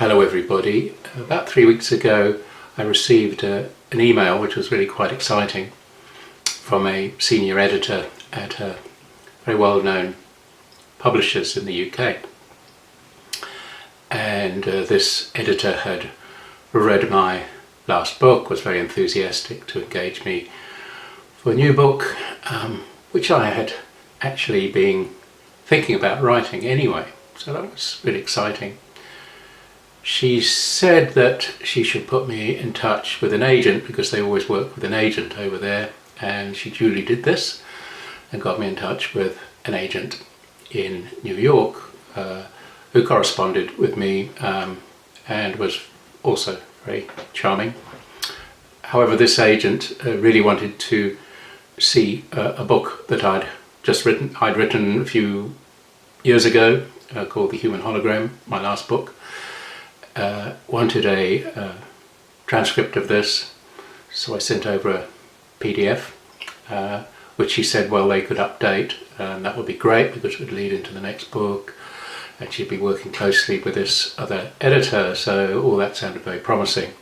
Hello everybody. About 3 weeks ago I received an email which was really quite exciting from a senior editor at a very well-known publishers in the UK. And this editor had read my last book, was very enthusiastic to engage me for a new book, which I had actually been thinking about writing anyway, so that was really exciting. She said that she should put me in touch with an agent because they always work with an agent over there, and she duly did this and got me in touch with an agent in New York who corresponded with me and was also very charming. However, this agent really wanted to see a book that I'd written a few years ago called The Human Hologram, my last book. Wanted a transcript of this, so I sent over a PDF which she said, well, they could update, and that would be great because it would lead into the next book, and she'd be working closely with this other editor, so all that sounded very promising.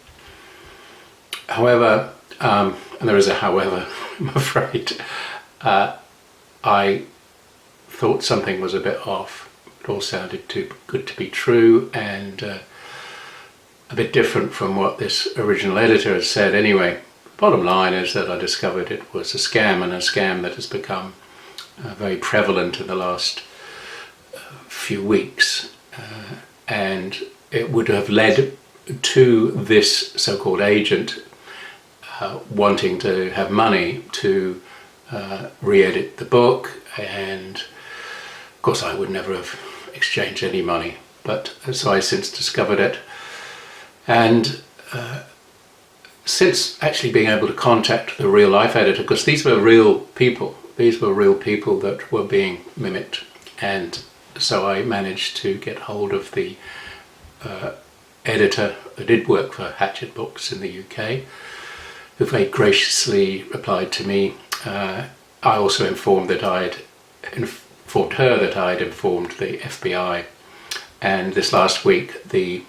However, and there is a however, I'm afraid, I thought something was a bit off. It all sounded too good to be true, and a bit different from what this original editor had said anyway. Bottom line is that I discovered it was a scam, and a scam that has become very prevalent in the last few weeks, and it would have led to this so-called agent wanting to have money to re-edit the book, and of course I would never have exchanged any money, but so I since discovered it. And since actually being able to contact the real life editor, because these were real people that were being mimicked, and so I managed to get hold of the editor who did work for Hachette Books in the UK, who very graciously replied to me. I also informed her that I'd informed the FBI, and this last week the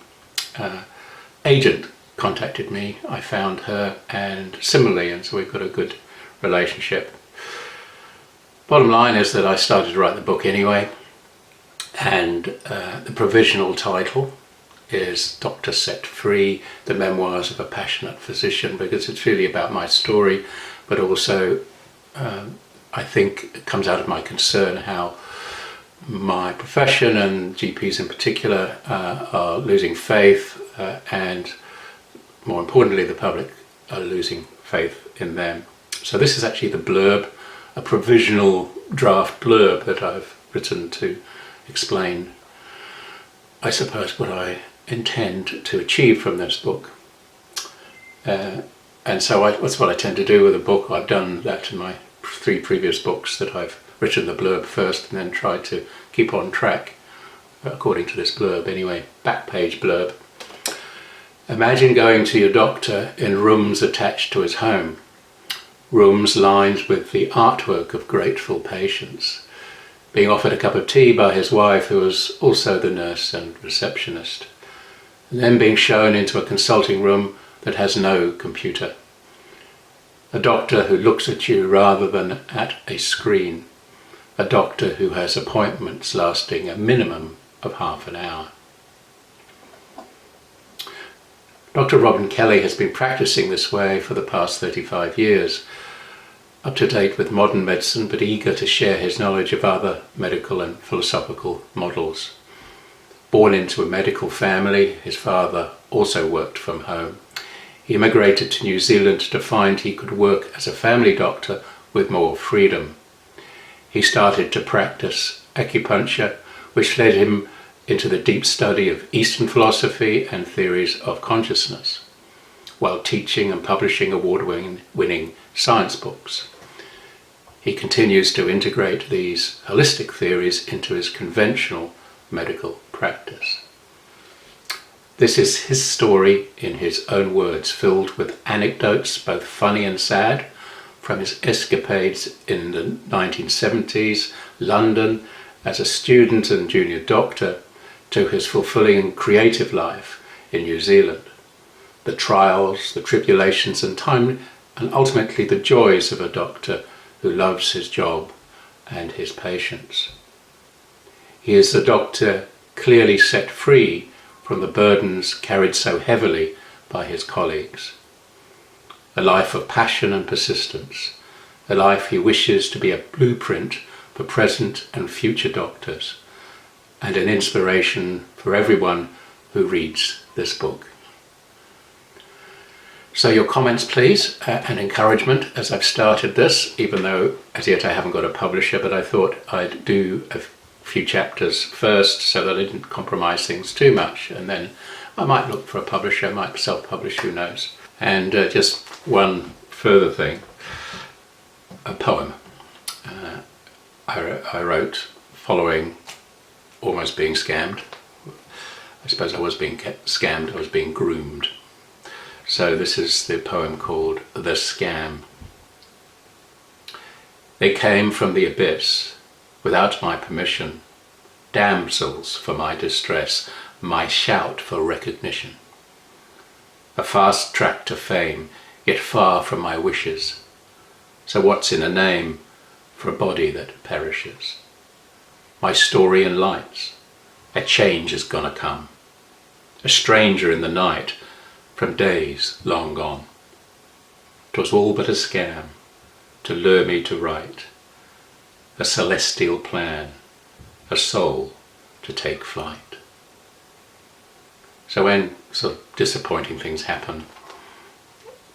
agent contacted me. I found her, and similarly, and so we've got a good relationship. Bottom line is that I started to write the book anyway, and the provisional title is Doctor Set Free, the Memoirs of a Passionate Physician, because it's really about my story, but also I think it comes out of my concern how my profession, and GPs in particular, are losing faith, and more importantly the public are losing faith in them. So this is actually the blurb, a provisional draft blurb that I've written to explain, I suppose, what I intend to achieve from this book. And so that's what I tend to do with a book. I've done that in my 3 previous books, that I've written the blurb first and then tried to keep on track according to this blurb anyway. Back page blurb. Imagine going to your doctor in rooms attached to his home, rooms lined with the artwork of grateful patients, being offered a cup of tea by his wife, who was also the nurse and receptionist, and then being shown into a consulting room that has no computer. A doctor who looks at you rather than at a screen. A doctor who has appointments lasting a minimum of half an hour. Dr. Robin Kelly has been practicing this way for the past 35 years, up to date with modern medicine, but eager to share his knowledge of other medical and philosophical models. Born into a medical family, his father also worked from home. He immigrated to New Zealand to find he could work as a family doctor with more freedom. He started to practice acupuncture, which led him into the deep study of Eastern philosophy and theories of consciousness, while teaching and publishing award-winning science books. He continues to integrate these holistic theories into his conventional medical practice. This is his story in his own words, filled with anecdotes, both funny and sad, from his escapades in the 1970s, London, as a student and junior doctor, to his fulfilling creative life in New Zealand. The trials, the tribulations and time, and ultimately the joys of a doctor who loves his job and his patients. He is the doctor clearly set free from the burdens carried so heavily by his colleagues. A life of passion and persistence, a life he wishes to be a blueprint for present and future doctors, and an inspiration for everyone who reads this book. So your comments please, and encouragement as I've started this, even though as yet I haven't got a publisher, but I thought I'd do a few chapters first so that I didn't compromise things too much, and then I might look for a publisher, I might self-publish, who knows. And just one further thing, a poem I wrote following almost being scammed. I suppose I was being scammed, I was being groomed. So this is the poem called The Scam. They came from the abyss, without my permission, damsels for my distress, my shout for recognition. A fast track to fame, yet far from my wishes. So what's in a name for a body that perishes? My story in lights, a change is gonna come. A stranger in the night, from days long gone. 'Twas all but a scam, to lure me to write, a celestial plan, a soul to take flight. So when sort of disappointing things happen,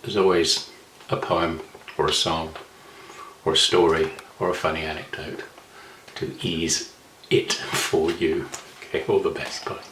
there's always a poem or a song or a story or a funny anecdote to ease it for you. Okay, all the best, bye.